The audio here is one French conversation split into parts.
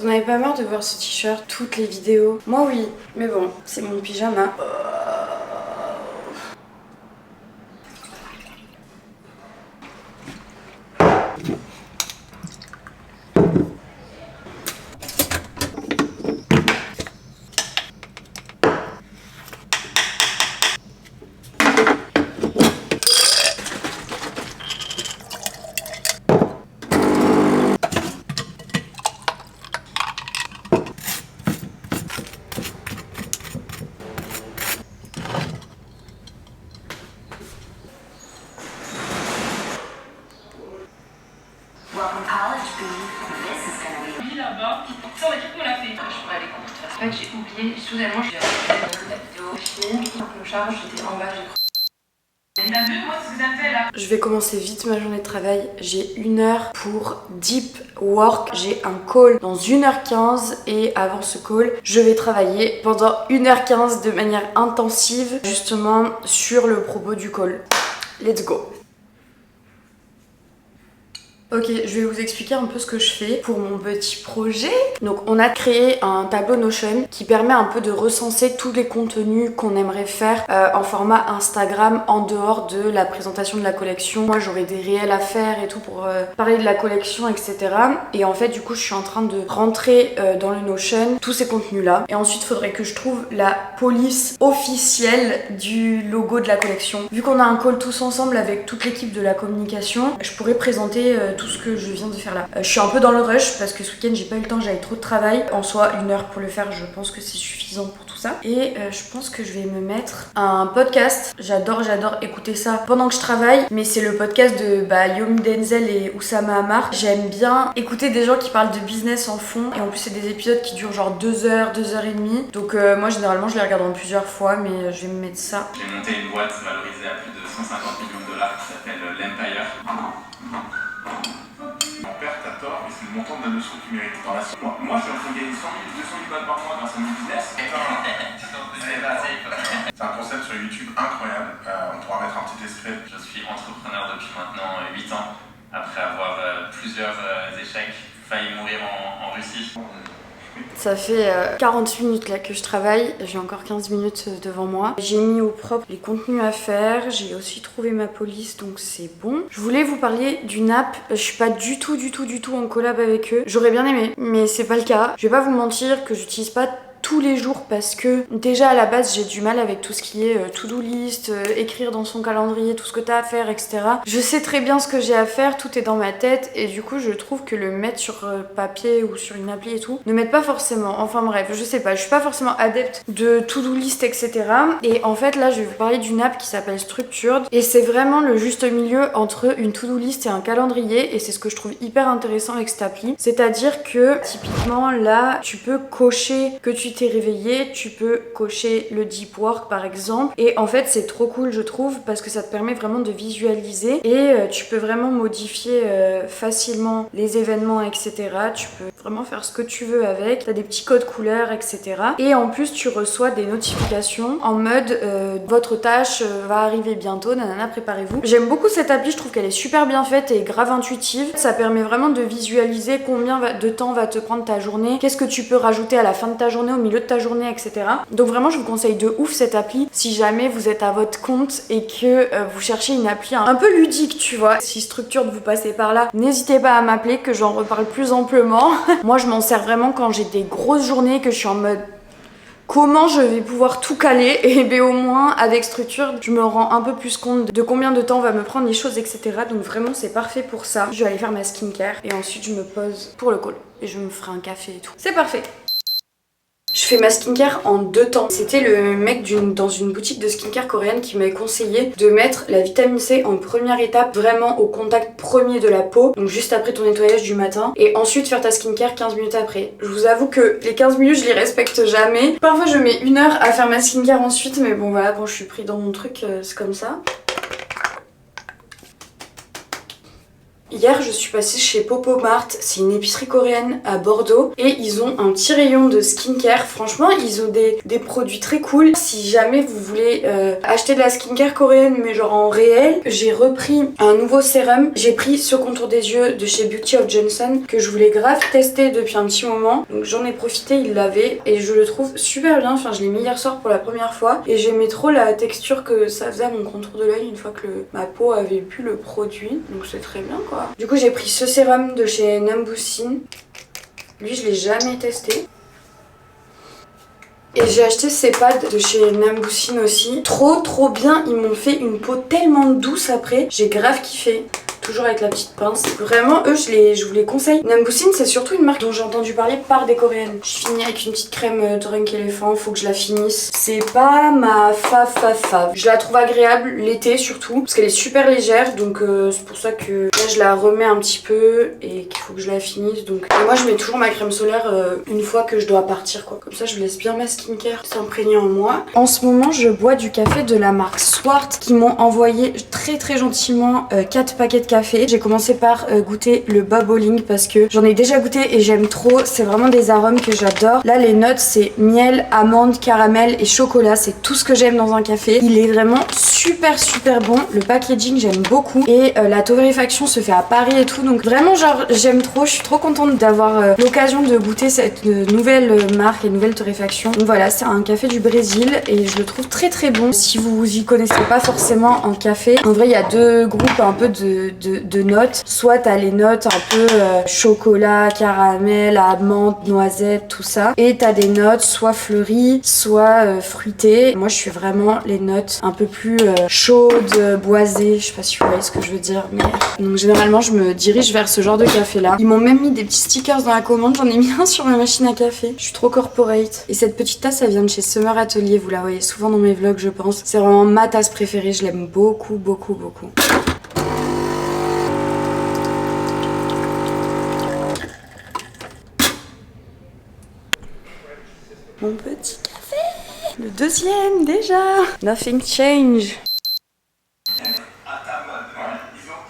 T'en avais pas marre de voir ce t-shirt toutes les vidéos? Moi oui, mais bon, c'est mon pyjama. Là-bas, ça va dire qu'on l'a fait. Je pourrais aller contre. C'est pas que j'ai oublié, soudainement j'ai regardé la vidéo fini, je me charge, j'étais en bas, j'ai T'as vu, moi, ce que ça fait là? Je vais commencer vite ma journée de travail. J'ai 1 heure pour deep work. J'ai un call dans 1h15 et avant ce call, je vais travailler pendant 1h15 de manière intensive justement sur le propos du call. Let's go! Ok, je vais vous expliquer un peu ce que je fais pour mon petit projet. Donc on a créé un tableau Notion qui permet un peu de recenser tous les contenus qu'on aimerait faire en format Instagram en dehors de la présentation de la collection. Moi j'aurais des réels à faire et tout pour parler de la collection, etc. Et en fait du coup je suis en train de rentrer dans le Notion tous ces contenus là. Et ensuite il faudrait que je trouve la police officielle du logo de la collection. Vu qu'on a un call tous ensemble avec toute l'équipe de la communication, je pourrais présenter tout ce que je viens de faire là. Je suis un peu dans le rush parce que ce week-end j'ai pas eu le temps, j'avais trop de travail. En soi 1 heure pour le faire, je pense que c'est suffisant pour tout ça. Et je pense que je vais me mettre un podcast. J'adore écouter ça pendant que je travaille. Mais c'est le podcast de Yomi Denzel et Oussama Hamar. J'aime bien écouter des gens qui parlent de business en fond. Et en plus c'est des épisodes qui durent genre 2 heures, 2 heures et demie. Donc moi généralement je les regarde en plusieurs fois, mais je vais me mettre ça. J'ai monté une boîte valorisée à plus de 150 millions de dollars qui s'appelle l'Empire. Mon père, t'as tort, mais c'est le montant de la leçon que tu mérites. Dans la moi, je suis en train de gagner 100 000, 200 000 balles par mois grâce à mon business. C'est un concept sur YouTube incroyable. On pourra mettre un petit extrait. Je suis entrepreneur depuis maintenant 8 ans, après avoir plusieurs échecs, failli mourir en Russie. Ça fait 40 minutes là que je travaille, j'ai encore 15 minutes devant moi. J'ai mis au propre les contenus à faire, j'ai aussi trouvé ma police donc c'est bon. Je voulais vous parler d'une app, je suis pas du tout en collab avec eux. J'aurais bien aimé, mais c'est pas le cas. Je vais pas vous mentir que j'utilise pas tous les jours parce que déjà à la base j'ai du mal avec tout ce qui est to-do list, écrire dans son calendrier tout ce que t'as à faire, etc. Je sais très bien ce que j'ai à faire, tout est dans ma tête et du coup je trouve que le mettre sur papier ou sur une appli et tout ne m'aide pas forcément. Enfin bref, je sais pas, je suis pas forcément adepte de to-do list, etc. Et en fait là je vais vous parler d'une app qui s'appelle Structured et c'est vraiment le juste milieu entre une to-do list et un calendrier et c'est ce que je trouve hyper intéressant avec cette appli. C'est-à-dire que typiquement là tu peux cocher que tu t'es réveillé, tu peux cocher le deep work par exemple et en fait c'est trop cool je trouve parce que ça te permet vraiment de visualiser et tu peux vraiment modifier facilement les événements, etc. Tu peux vraiment faire ce que tu veux avec, t'as des petits codes couleurs, etc. Et en plus tu reçois des notifications en mode votre tâche va arriver bientôt, nanana, préparez-vous. J'aime beaucoup cette appli, je trouve qu'elle est super bien faite et grave intuitive. Ça permet vraiment de visualiser combien de temps va te prendre ta journée, qu'est-ce que tu peux rajouter à la fin de ta journée, au milieu de ta journée, etc. Donc vraiment je vous conseille de ouf cette appli si jamais vous êtes à votre compte et que vous cherchez une appli un peu ludique, tu vois. Si Structured vous passez par là, n'hésitez pas à m'appeler que j'en reparle plus amplement. Moi je m'en sers vraiment quand j'ai des grosses journées, que je suis en mode comment je vais pouvoir tout caler et ben au moins avec Structured je me rends un peu plus compte de combien de temps va me prendre les choses, etc. Donc vraiment c'est parfait pour ça. Je vais aller faire ma skincare et ensuite je me pose pour le call et je me ferai un café et tout. C'est parfait. Je fais ma skincare en 2 temps. C'était le mec dans une boutique de skincare coréenne qui m'avait conseillé de mettre la vitamine C en première étape, vraiment au contact premier de la peau, donc juste après ton nettoyage du matin, et ensuite faire ta skincare 15 minutes après. Je vous avoue que les 15 minutes je les respecte jamais. Parfois je mets 1 heure à faire ma skincare ensuite, mais bon voilà, quand je suis pris dans mon truc, c'est comme ça. Hier je suis passée chez Popo Mart, c'est une épicerie coréenne à Bordeaux et ils ont un petit rayon de skincare. Franchement ils ont des produits très cool. Si jamais vous voulez acheter de la skincare coréenne mais genre en réel, j'ai repris un nouveau sérum. J'ai pris ce contour des yeux de chez Beauty of Johnson que je voulais grave tester depuis un petit moment. Donc j'en ai profité, il l'avait et je le trouve super bien. Enfin je l'ai mis hier soir pour la première fois et j'aimais trop la texture que ça faisait à mon contour de l'œil une fois que ma peau avait pu le produit. Donc c'est très bien quoi. Du coup j'ai pris ce sérum de chez Nambusin. Lui je l'ai jamais testé. Et j'ai acheté ces pads de chez Nambusin aussi. Trop bien, ils m'ont fait une peau tellement douce après. J'ai grave kiffé. Toujours avec la petite pince. Vraiment, eux, je vous les conseille. Nambusin, c'est surtout une marque dont j'ai entendu parler par des coréennes. Je finis avec une petite crème Drunk Elephant, faut que je la finisse. C'est pas ma fave. Je la trouve agréable l'été surtout, parce qu'elle est super légère, donc c'est pour ça que là, je la remets un petit peu et qu'il faut que je la finisse. Donc et moi, je mets toujours ma crème solaire une fois que je dois partir, quoi. Comme ça, je laisse bien ma skincare s'imprégner en moi. En ce moment, je bois du café de la marque Swart qui m'ont envoyé très gentiment 4 paquets de café. J'ai commencé par goûter le bubbling parce que j'en ai déjà goûté et j'aime trop. C'est vraiment des arômes que j'adore. Là les notes c'est miel, amande, caramel et chocolat. C'est tout ce que j'aime dans un café. Il est vraiment super bon. Le packaging j'aime beaucoup et la torréfaction se fait à Paris et tout. Donc vraiment genre j'aime trop. Je suis trop contente d'avoir l'occasion de goûter cette nouvelle marque et nouvelle torréfaction. Donc voilà, c'est un café du Brésil et je le trouve très bon. Si vous y connaissez pas forcément en café, en vrai il y a deux groupes un peu de notes. Soit t'as les notes un peu chocolat, caramel, amande, noisette, tout ça. Et t'as des notes soit fleuries, soit fruitées. Moi je suis vraiment les notes un peu plus chaudes, boisées. Je sais pas si vous voyez ce que je veux dire. Mais donc généralement je me dirige vers ce genre de café là. Ils m'ont même mis des petits stickers dans la commande. J'en ai mis un sur ma machine à café. Je suis trop corporate. Et cette petite tasse elle vient de chez Summer Atelier. Vous la voyez souvent dans mes vlogs je pense. C'est vraiment ma tasse préférée. Je l'aime beaucoup. Mon petit café. Le deuxième déjà. Nothing change.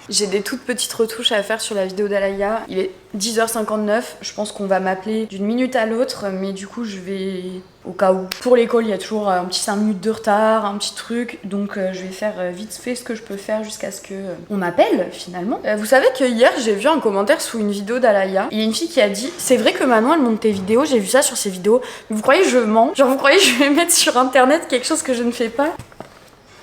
J'ai des toutes petites retouches à faire sur la vidéo d'Alaya. Il est 10h59. Je pense qu'on va m'appeler d'une minute à l'autre. Mais du coup, je vais... Au cas où. Pour l'école, il y a toujours un petit 5 minutes de retard, un petit truc. Donc, je vais faire vite fait ce que je peux faire jusqu'à ce que on m'appelle, finalement. Vous savez que hier, j'ai vu un commentaire sous une vidéo d'Alaya. Il y a une fille qui a dit « C'est vrai que Manon, elle monte tes vidéos. J'ai vu ça sur ses vidéos. Mais vous croyez que je mens? Genre, vous croyez que je vais mettre sur Internet quelque chose que je ne fais pas ?»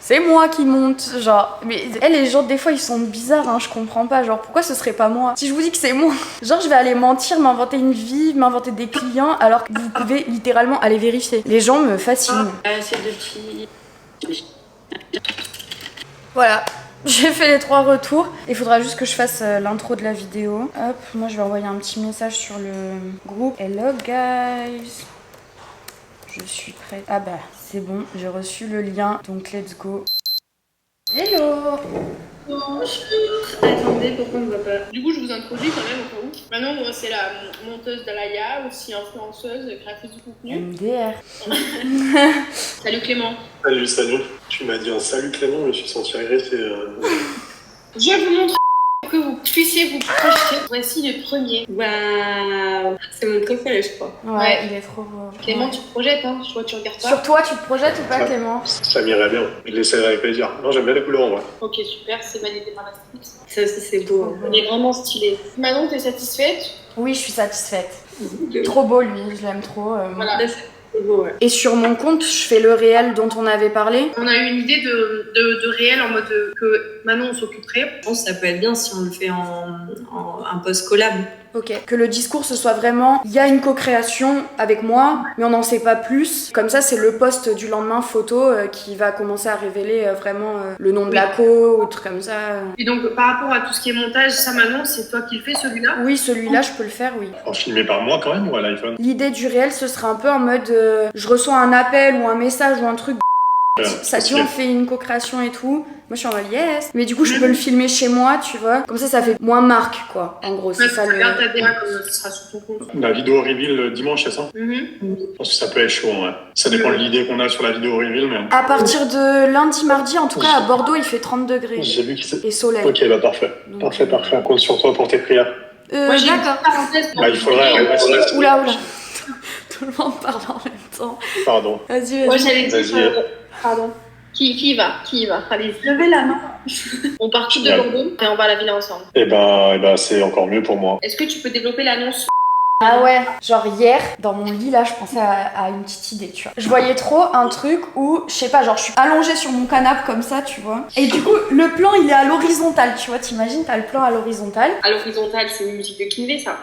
C'est moi qui monte, genre. Mais les gens, des fois, ils sont bizarres, hein, je comprends pas. Genre, pourquoi ce serait pas moi? Si je vous dis que c'est moi, genre, je vais aller mentir, m'inventer une vie, m'inventer des clients, alors que vous pouvez littéralement aller vérifier. Les gens me fascinent. C'est de petits... Voilà. J'ai fait les 3 retours. Il faudra juste que je fasse l'intro de la vidéo. Hop, moi, je vais envoyer un petit message sur le groupe. Hello, guys. Je suis prête. Ah bah, c'est bon, j'ai reçu le lien, donc let's go. Hello. Bonjour. Attendez, pourquoi on ne voit pas? Du coup, je vous introduis quand même au cas où. Maintenant, moi, c'est la monteuse d'Alaya, aussi influenceuse, créatrice du contenu. MDR. Salut Clément. Salut. Tu m'as dit un salut Clément, je me suis senti agressé. Je vous montre que vous puissiez vous projeter. Voici le premier. Waouh, c'est mon préféré, je crois. Ouais, il est trop beau. Clément, tu te projettes, hein? Je vois que tu regardes pas. Sur toi, tu te projettes ou pas, Clément? Ça m'irait bien, je l'essaierai avec plaisir. Non, j'aime bien les couleurs en vrai. Ok, super, c'est validé par la styliste. Ça aussi, c'est beau. Il est vraiment stylé. Manon, t'es satisfaite? Oui, je suis satisfaite. Trop beau, lui, je l'aime trop. Voilà. Là, c'est beau, ouais. Et sur mon compte, je fais le réel dont on avait parlé. On a eu une idée de réel en mode que Manon on s'occuperait. Je pense que ça peut être bien si on le fait en un post collab. Ok. Que le discours ce soit vraiment, il y a une co-création avec moi, mais on n'en sait pas plus. Comme ça, c'est le post du lendemain photo qui va commencer à révéler vraiment le nom de la co ou trucs comme ça. Et donc par rapport à tout ce qui est montage, ça Manon, c'est toi qui le fais celui-là? Oui, celui-là, je peux le faire, oui. En filmé par moi quand même ou à l'iPhone? L'idée du réel, ce serait un peu en mode je reçois un appel ou un message ou un truc Ça dit on fait une co-création et tout. Moi je suis en mode yes. Mais du coup je peux le filmer chez moi, tu vois. Comme ça fait moins marque quoi. En gros c'est ça le... Regarde ta DA comme ça sera sur ton compte. La vidéo reveal dimanche, c'est ça? Je pense que ça peut être chaud, ouais. Ça dépend de l'idée qu'on a sur la vidéo reveal, mais... À partir de lundi, mardi, en tout cas à Bordeaux il fait 30 degrés. J'ai vu que et soleil. Ok, bah parfait. Donc, Parfait. On compte sur toi pour tes prières. Moi j'ai une d'accord. petite parenthèse. Bah, il faudrait... Oula. Tout le monde parle en même temps. Pardon. Vas-y. Moi j'allais dire... Vas-y. Pardon. Qui y va? Allez, levez la main. On part tous de Bordeaux et on va à la villa ensemble. Eh ben, c'est encore mieux pour moi. Est-ce que tu peux développer l'annonce? Ah ouais, genre hier, dans mon lit là, je pensais à une petite idée, tu vois. Je voyais trop un truc où, je sais pas, genre je suis allongée sur mon canapé comme ça, tu vois. Et du coup, le plan il est à l'horizontale, tu vois, t'imagines, t'as le plan à l'horizontale. À l'horizontale, c'est une musique de Kinvey, ça.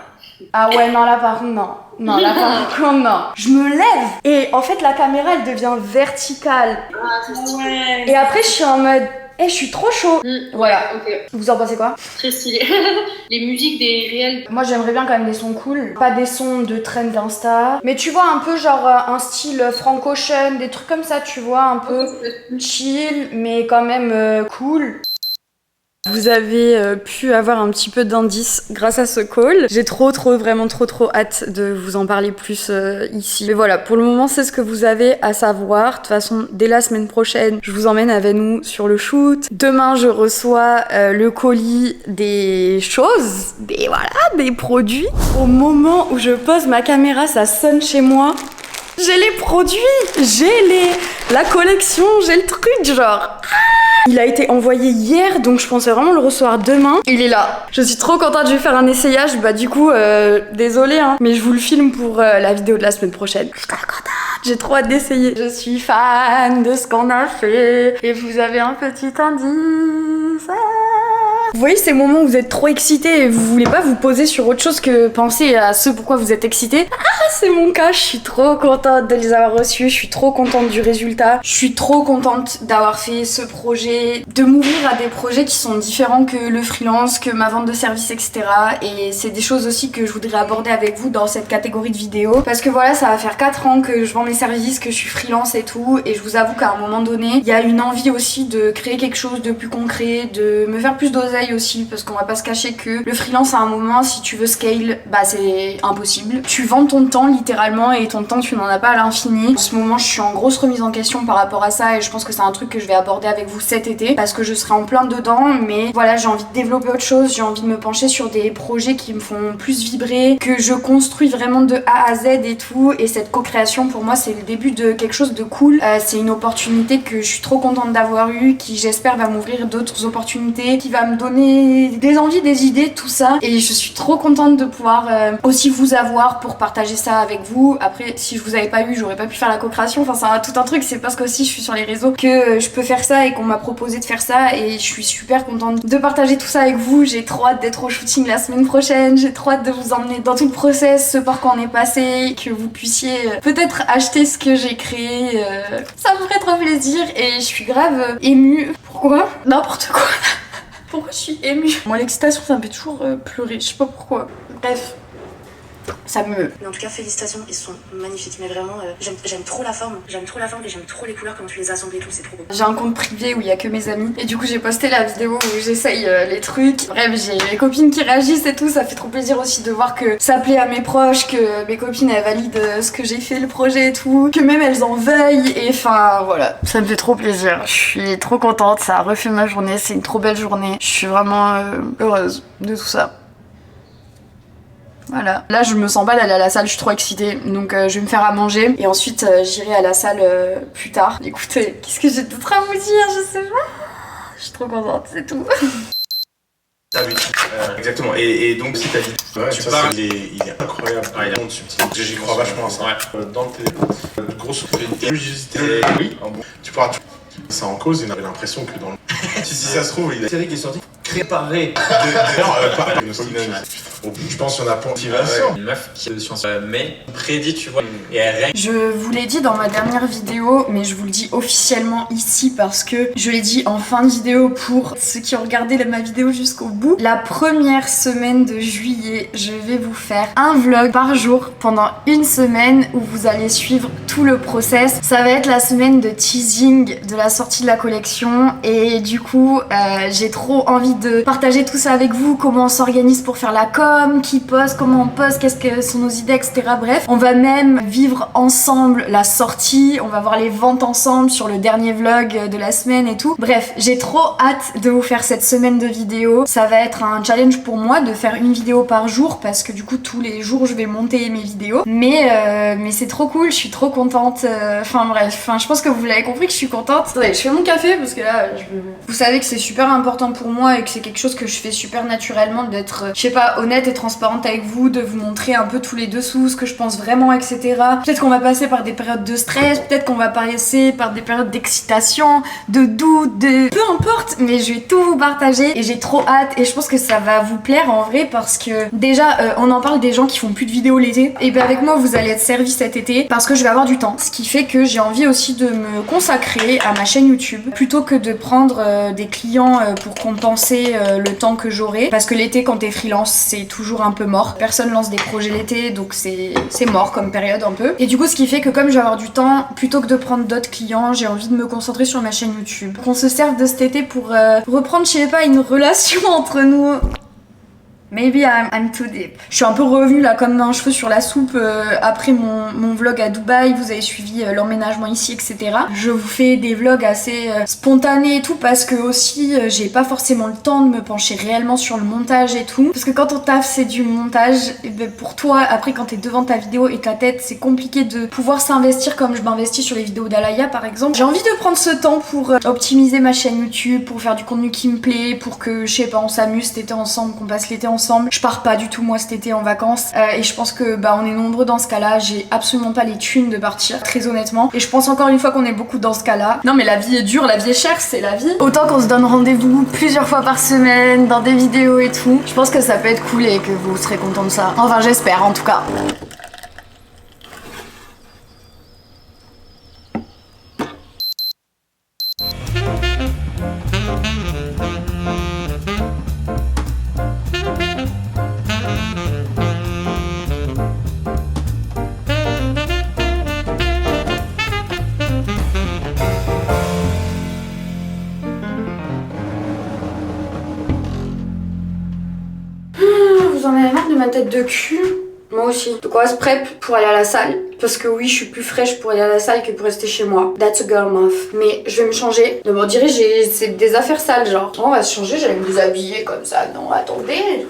Ah ouais, non, là par contre, non. Non, là par contre, non. Je me lève et en fait, la caméra elle devient verticale. Ah, c'est stylé. Ouais. Et après, je suis en mode, je suis trop chaud. Voilà. Ok. Vous en pensez quoi? Très stylé. Les musiques des réels. Moi j'aimerais bien quand même des sons cool, pas des sons de trend d'Insta, mais tu vois un peu genre un style Frank Ocean, des trucs comme ça, tu vois, un peu chill mais quand même cool. Vous avez pu avoir un petit peu d'indices grâce à ce call. J'ai vraiment trop hâte de vous en parler plus ici. Mais voilà, pour le moment, c'est ce que vous avez à savoir. De toute façon, dès la semaine prochaine, je vous emmène avec nous sur le shoot. Demain, je reçois le colis des choses, des produits. Au moment où je pose ma caméra, ça sonne chez moi. J'ai les produits, la collection, j'ai le truc, genre... Il a été envoyé hier, donc je pensais vraiment le recevoir demain. Il est là. Je suis trop contente, je vais faire un essayage. Bah du coup, désolé, hein, mais je vous le filme pour la vidéo de la semaine prochaine. Je suis trop contente, j'ai trop hâte d'essayer. Je suis fan de ce qu'on a fait. Et vous avez un petit indice. Vous voyez ces moments où vous êtes trop excité et vous voulez pas vous poser sur autre chose que penser à ce pourquoi vous êtes excité. Ah, c'est mon cas, je suis trop contente de les avoir reçus, je suis trop contente du résultat, je suis trop contente d'avoir fait ce projet, de m'ouvrir à des projets qui sont différents que le freelance, que ma vente de services, etc. Et c'est des choses aussi que je voudrais aborder avec vous dans cette catégorie de vidéos. Parce que voilà, ça va faire 4 ans que je vends mes services, que je suis freelance et tout, et je vous avoue qu'à un moment donné, il y a une envie aussi de créer quelque chose de plus concret, de me faire plus d'oseille aussi, parce qu'on va pas se cacher que le freelance à un moment, si tu veux scale, bah c'est impossible. Tu vends ton temps littéralement et ton temps tu n'en as pas à l'infini. En ce moment je suis en grosse remise en question par rapport à ça et je pense que c'est un truc que je vais aborder avec vous cet été parce que je serai en plein dedans, mais voilà, j'ai envie de développer autre chose, j'ai envie de me pencher sur des projets qui me font plus vibrer, que je construis vraiment de A à Z et tout, et cette co-création pour moi c'est le début de quelque chose de cool. C'est une opportunité que je suis trop contente d'avoir eue, qui j'espère va m'ouvrir d'autres opportunités, qui va me donner des envies, des idées, tout ça, et je suis trop contente de pouvoir aussi vous avoir pour partager ça avec vous. Après, si je vous avais pas eu, j'aurais pas pu faire la co-création, enfin c'est tout un truc, c'est parce qu'aussi je suis sur les réseaux que je peux faire ça et qu'on m'a proposé de faire ça, et je suis super contente de partager tout ça avec vous. J'ai trop hâte d'être au shooting la semaine prochaine, j'ai trop hâte de vous emmener dans tout le process, ce par quoi on est passé, que vous puissiez peut-être acheter ce que j'ai créé, ça me ferait trop plaisir, et je suis grave émue. Pourquoi? N'importe quoi. Pourquoi je suis émue? Moi l'excitation ça me fait toujours pleurer, je sais pas pourquoi. Bref, ça me... Mais en tout cas félicitations, ils sont magnifiques, mais vraiment j'aime trop la forme, et j'aime trop les couleurs, comment tu les assembles et tout, c'est trop beau. J'ai un compte privé où il y a que mes amis et du coup j'ai posté la vidéo où j'essaye les trucs. Bref, j'ai mes copines qui réagissent et tout, ça fait trop plaisir aussi de voir que ça plaît à mes proches, que mes copines elles valident ce que j'ai fait, le projet et tout, que même elles en veuillent, et enfin voilà, ça me fait trop plaisir. Je suis trop contente, ça a refait ma journée, c'est une trop belle journée, je suis vraiment heureuse de tout ça. Voilà. Là, je me sens pas d'aller à la salle, je suis trop excitée. Donc, je vais me faire à manger. Et ensuite, j'irai à la salle plus tard. Écoutez, qu'est-ce que j'ai d'autre à vous dire? Je sais pas. Je suis trop contente, c'est tout. Exactement. Et donc, si t'as dit, tu parles, il est incroyable. Ouais, Il est subtil. J'y crois vachement à ça. Ouais. Dans le téléphone, grosse religiosité. Oui. Tu pourras ça en cause, il avait l'impression que dans le... si ça se trouve, il a... série qui est sortie préparée Non, pas... Je pense qu'il y en a pour motivation. Une meuf qui est de sciences mais prédit, tu vois, et elle règle. Je vous l'ai dit dans ma dernière vidéo, mais je vous le dis officiellement ici parce que je l'ai dit en fin de vidéo pour ceux qui ont regardé ma vidéo jusqu'au bout. La première semaine de juillet, je vais vous faire un vlog par jour pendant une semaine où vous allez suivre tout le process. Ça va être la semaine de teasing de la sortie de la collection et du coup j'ai trop envie de partager tout ça avec vous, comment on s'organise pour faire la com, qui poste, comment on poste, qu'est-ce que sont nos idées, etc. Bref, on va même vivre ensemble la sortie, on va voir les ventes ensemble sur le dernier vlog de la semaine et tout. Bref, j'ai trop hâte de vous faire cette semaine de vidéos. Ça va être un challenge pour moi de faire une vidéo par jour parce que du coup tous les jours je vais monter mes vidéos. Mais c'est trop cool, je suis trop contente. Enfin bref, je pense que vous l'avez compris que je suis contente. Attendez, je fais mon café parce que là, vous savez que c'est super important pour moi et que c'est quelque chose que je fais super naturellement d'être, je sais pas, honnête et transparente avec vous, de vous montrer un peu tous les dessous, ce que je pense vraiment, etc. Peut-être qu'on va passer par des périodes de stress, peut-être qu'on va passer par des périodes d'excitation, de doute, de... peu importe, mais je vais tout vous partager et j'ai trop hâte et je pense que ça va vous plaire en vrai parce que déjà on en parle des gens qui font plus de vidéos l'été et ben avec moi vous allez être servis cet été parce que je vais avoir du temps, ce qui fait que j'ai envie aussi de me consacrer à ma chaîne YouTube plutôt que de prendre des clients pour compenser le temps que j'aurai parce que l'été quand t'es freelance c'est toujours un peu mort, personne lance des projets l'été donc c'est mort comme période un peu et du coup ce qui fait que comme je vais avoir du temps plutôt que de prendre d'autres clients j'ai envie de me concentrer sur ma chaîne YouTube, qu'on se serve de cet été pour reprendre je sais pas une relation entre nous. Maybe I'm too deep. Je suis un peu revenue là comme un cheveu sur la soupe après mon vlog à Dubaï, vous avez suivi l'emménagement ici, etc. Je vous fais des vlogs assez spontanés et tout parce que aussi j'ai pas forcément le temps de me pencher réellement sur le montage et tout. Parce que quand on taffe c'est du montage, et ben pour toi après quand t'es devant ta vidéo et ta tête c'est compliqué de pouvoir s'investir comme je m'investis sur les vidéos d'Alaya par exemple. J'ai envie de prendre ce temps pour optimiser ma chaîne YouTube, pour faire du contenu qui me plaît, pour que je sais pas on s'amuse cet été ensemble, qu'on passe l'été ensemble. Je pars pas du tout moi cet été en vacances et je pense que on est nombreux dans ce cas-là, j'ai absolument pas les thunes de partir, très honnêtement, et je pense encore une fois qu'on est beaucoup dans ce cas-là. Non mais la vie est dure, la vie est chère, c'est la vie. Autant qu'on se donne rendez-vous plusieurs fois par semaine dans des vidéos et tout, je pense que ça peut être cool et que vous serez contents de ça. Enfin j'espère en tout cas. Vous en avez marre de ma tête de cul? Moi aussi. Donc on va se prep pour aller à la salle. Parce que oui, je suis plus fraîche pour aller à la salle que pour rester chez moi. That's a girl mouth. Mais je vais me changer. Donc on dirait c'est des affaires sales genre. On va se changer, j'allais me déshabiller comme ça. Non, attendez.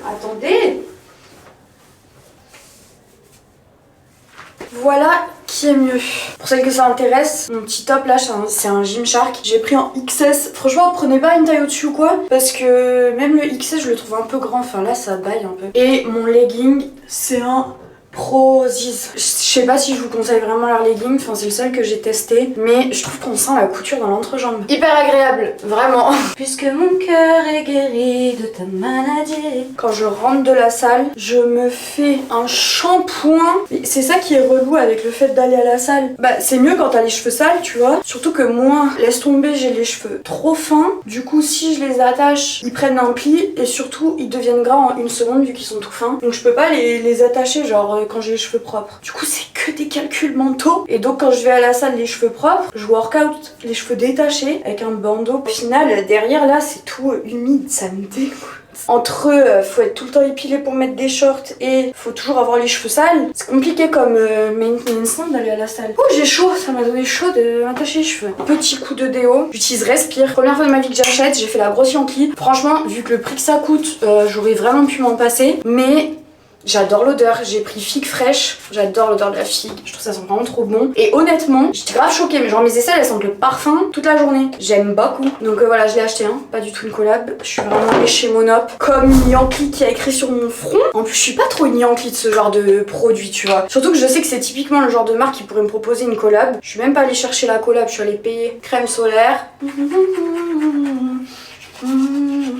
Voilà qui est mieux. Pour celles que ça intéresse, mon petit top là c'est un Gymshark. J'ai pris en XS. Franchement prenez pas une taille au-dessus ou quoi parce que même le XS je le trouve un peu grand. Enfin là ça baille un peu. Et mon legging c'est un Prozis. Je sais pas si je vous conseille vraiment leur legging, enfin c'est le seul que j'ai testé, mais je trouve qu'on sent la couture dans l'entrejambe. Hyper agréable, vraiment. Puisque mon cœur est guéri de ta maladie. Quand je rentre de la salle, je me fais un shampoing. C'est ça qui est relou avec le fait d'aller à la salle. Bah c'est mieux quand t'as les cheveux sales, tu vois. Surtout que moi, laisse tomber, j'ai les cheveux trop fins. Du coup si je les attache, ils prennent un pli et surtout ils deviennent gras en une seconde vu qu'ils sont tout fins. Donc je peux pas les attacher genre quand j'ai les cheveux propres. Du coup c'est que des calculs mentaux. Et donc quand je vais à la salle les cheveux propres, je workout les cheveux détachés avec un bandeau. Au final derrière là c'est tout humide, ça me dégoûte. Entre eux, faut être tout le temps épilé pour mettre des shorts et faut toujours avoir les cheveux sales. C'est compliqué comme maintenance d'aller à la salle. Oh j'ai chaud, ça m'a donné chaud de m'attacher les cheveux. Petit coup de déo, j'utilise Respire. Première fois de ma vie que j'achète, j'ai fait la grosse Yankee. Franchement, vu que le prix que ça coûte, j'aurais vraiment pu m'en passer. Mais j'adore l'odeur, j'ai pris figue fraîche, j'adore l'odeur de la figue, je trouve ça sent vraiment trop bon. Et honnêtement, j'étais grave choquée, mais genre mes aisselles elles sentent le parfum toute la journée. J'aime beaucoup. Donc voilà, je l'ai acheté, hein, pas du tout une collab. Je suis vraiment allée chez Monop, comme Yankee qui a écrit sur mon front. En plus, je suis pas trop une Yankee de ce genre de produit, tu vois. Surtout que je sais que c'est typiquement le genre de marque qui pourrait me proposer une collab. Je suis même pas allée chercher la collab, je suis allée payer crème solaire.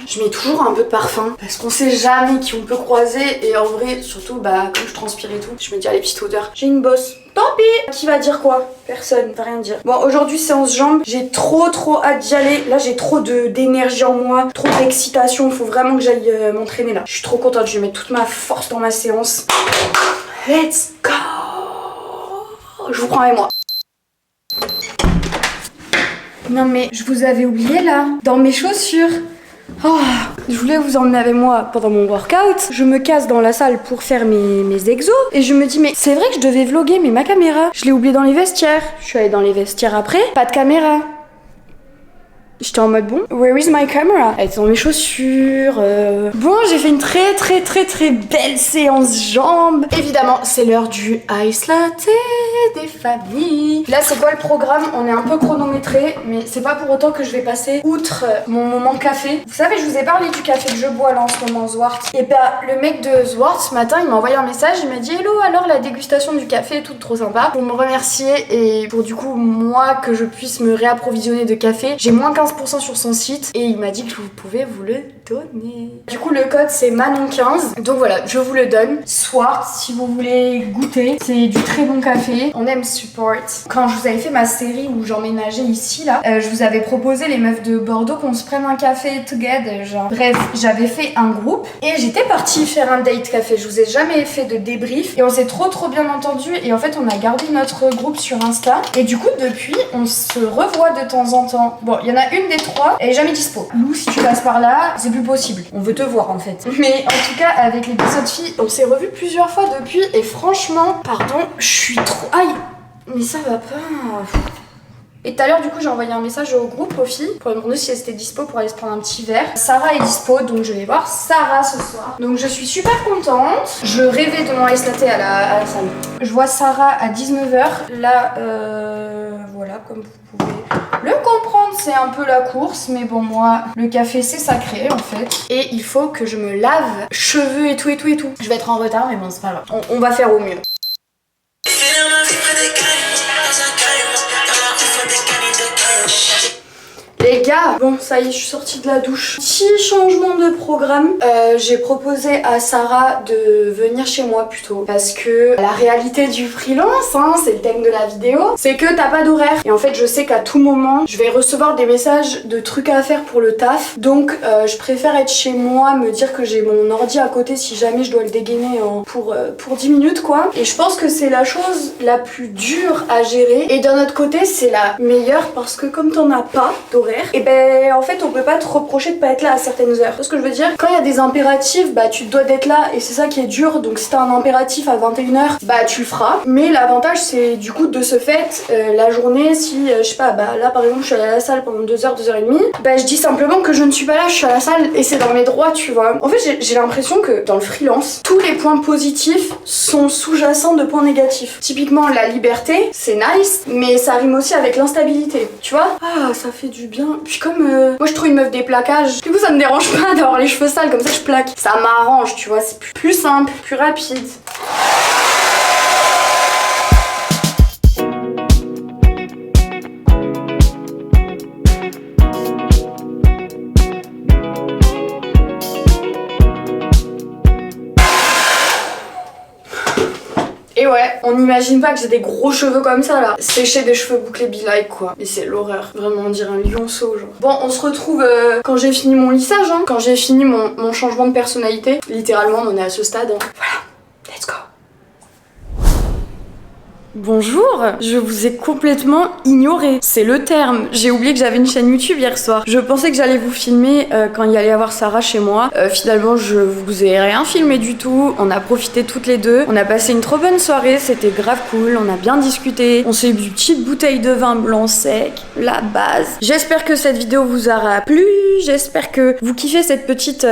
je mets toujours un peu de parfum parce qu'on sait jamais qui on peut croiser et en vrai, surtout bah comme je transpire et tout, je me dis allez petite odeur. J'ai une bosse. Tant pis. Qui va dire quoi? Personne, va rien dire. Bon, aujourd'hui séance jambes, j'ai trop hâte d'y aller. Là j'ai trop d'énergie en moi, trop d'excitation, il faut vraiment que j'aille m'entraîner là. Je suis trop contente, je vais mettre toute ma force dans ma séance. Let's go. Je vous prends avec moi. Non mais je vous avais oublié là, dans mes chaussures. Oh, je voulais vous emmener avec moi pendant mon workout. Je me casse dans la salle pour faire mes exos. Et je me dis mais c'est vrai que je devais vlogger, mais ma caméra, je l'ai oubliée dans les vestiaires. Je suis allée dans les vestiaires après, pas de caméra. J'étais en mode bon, where is my camera? Elle était dans mes chaussures. Bon, j'ai fait une très belle séance jambes. Évidemment, c'est l'heure du ice latte des familles. Là, c'est quoi le programme? On est un peu chronométré, mais c'est pas pour autant que je vais passer outre mon moment café. Vous savez, je vous ai parlé du café que je bois là en ce moment, Zwart. Et bah, le mec de Zwart, ce matin, il m'a envoyé un message. Il m'a dit hello, alors la dégustation du café, tout trop sympa. Pour me remercier et pour du coup, moi, que je puisse me réapprovisionner de café, j'ai moins 15% sur son site et il m'a dit que vous pouvez vous le donner. Du coup le code c'est Manon15, donc voilà, je vous le donne. Swart, si vous voulez goûter, c'est du très bon café. On aime support. Quand je vous avais fait ma série où j'emménageais ici là, je vous avais proposé les meufs de Bordeaux qu'on se prenne un café together, genre. Bref, j'avais fait un groupe et j'étais partie faire un date café. Je vous ai jamais fait de débrief et on s'est trop bien entendu et en fait on a gardé notre groupe sur Insta et du coup depuis on se revoit de temps en temps. Bon, il y en a une des trois, elle est jamais dispo. Lou, si tu passes par là, c'est plus possible. On veut te voir en fait. Mais en tout cas, avec les deux autres filles, on s'est revus plusieurs fois depuis et franchement, pardon, je suis trop... Aïe, mais ça va pas... Et tout à l'heure, du coup, j'ai envoyé un message au groupe, aux filles, pour leur demander si elles étaient dispo pour aller se prendre un petit verre. Sarah est dispo, donc je vais voir Sarah ce soir. Donc je suis super contente. Je rêvais de mon ice latte à la salle. Je vois Sarah à 19h. Là, voilà, comme vous pouvez le comprendre, c'est un peu la course. Mais bon, moi, le café, c'est sacré, en fait. Et il faut que je me lave cheveux et tout. Je vais être en retard, mais bon, c'est pas grave. On va faire au mieux. Les gars, bon ça y est, je suis sortie de la douche. Petit changement de programme. J'ai proposé à Sarah de venir chez moi plutôt parce que la réalité du freelance, hein, c'est le thème de la vidéo, c'est que t'as pas d'horaire. Et en fait, je sais qu'à tout moment, je vais recevoir des messages de trucs à faire pour le taf. Donc, je préfère être chez moi, me dire que j'ai mon ordi à côté si jamais je dois le dégainer pour 10 minutes quoi. Et je pense que c'est la chose la plus dure à gérer. Et d'un autre côté, c'est la meilleure parce que comme t'en as pas d'horaire, et ben en fait on peut pas te reprocher de pas être là à certaines heures. C'est ce que je veux dire. Quand il y a des impératifs, bah tu te dois d'être là et c'est ça qui est dur. Donc si t'as un impératif à 21h, bah tu le feras. Mais l'avantage c'est du coup de ce fait, la journée, si je sais pas, bah là par exemple je suis allée à la salle pendant 2h, 2h30, bah je dis simplement que je ne suis pas là, je suis à la salle et c'est dans mes droits, tu vois. En fait j'ai l'impression que dans le freelance, tous les points positifs sont sous-jacents de points négatifs. Typiquement la liberté, c'est nice, mais ça rime aussi avec l'instabilité, tu vois. Ah, ça fait du bien. Puis comme moi je trouve une meuf des plaquages, du coup ça me dérange pas d'avoir les cheveux sales comme ça je plaque. Ça m'arrange, tu vois, c'est plus simple, plus rapide. Et ouais, on n'imagine pas que j'ai des gros cheveux comme ça là. Sécher des cheveux bouclés be like quoi. Mais c'est l'horreur. Vraiment on dirait un lionceau genre. Bon, on se retrouve quand j'ai fini mon lissage, hein. Quand j'ai fini mon changement de personnalité. Littéralement on en est à ce stade. Hein. Voilà, let's go. Bonjour, je vous ai complètement ignoré, c'est le terme. J'ai oublié que j'avais une chaîne YouTube hier soir. Je pensais que j'allais vous filmer quand il y allait y avoir Sarah chez moi. Finalement, je vous ai rien filmé du tout. On a profité toutes les deux. On a passé une trop bonne soirée, c'était grave cool. On a bien discuté. On s'est bu une petite bouteille de vin blanc sec, la base. J'espère que cette vidéo vous aura plu. J'espère que vous kiffez cette petite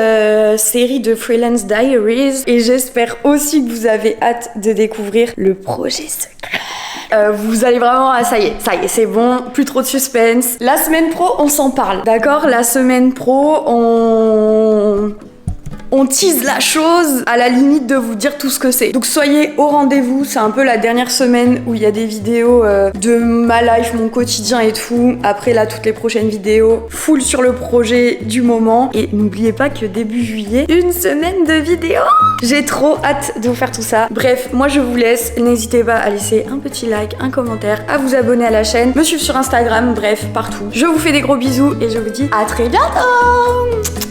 série de Freelance Diaries. Et j'espère aussi que vous avez hâte de découvrir le projet secret. Vous allez vraiment... Ah, ça y est, c'est bon, plus trop de suspense. La semaine pro, on s'en parle, d'accord? La semaine pro, on tease la chose à la limite de vous dire tout ce que c'est. Donc soyez au rendez-vous, c'est un peu la dernière semaine où il y a des vidéos de ma life, mon quotidien et tout. Après là, toutes les prochaines vidéos, full sur le projet du moment. Et n'oubliez pas que début juillet, une semaine de vidéos. J'ai trop hâte de vous faire tout ça. Bref, moi je vous laisse. N'hésitez pas à laisser un petit like, un commentaire, à vous abonner à la chaîne, me suivre sur Instagram, bref, partout. Je vous fais des gros bisous et je vous dis à très bientôt.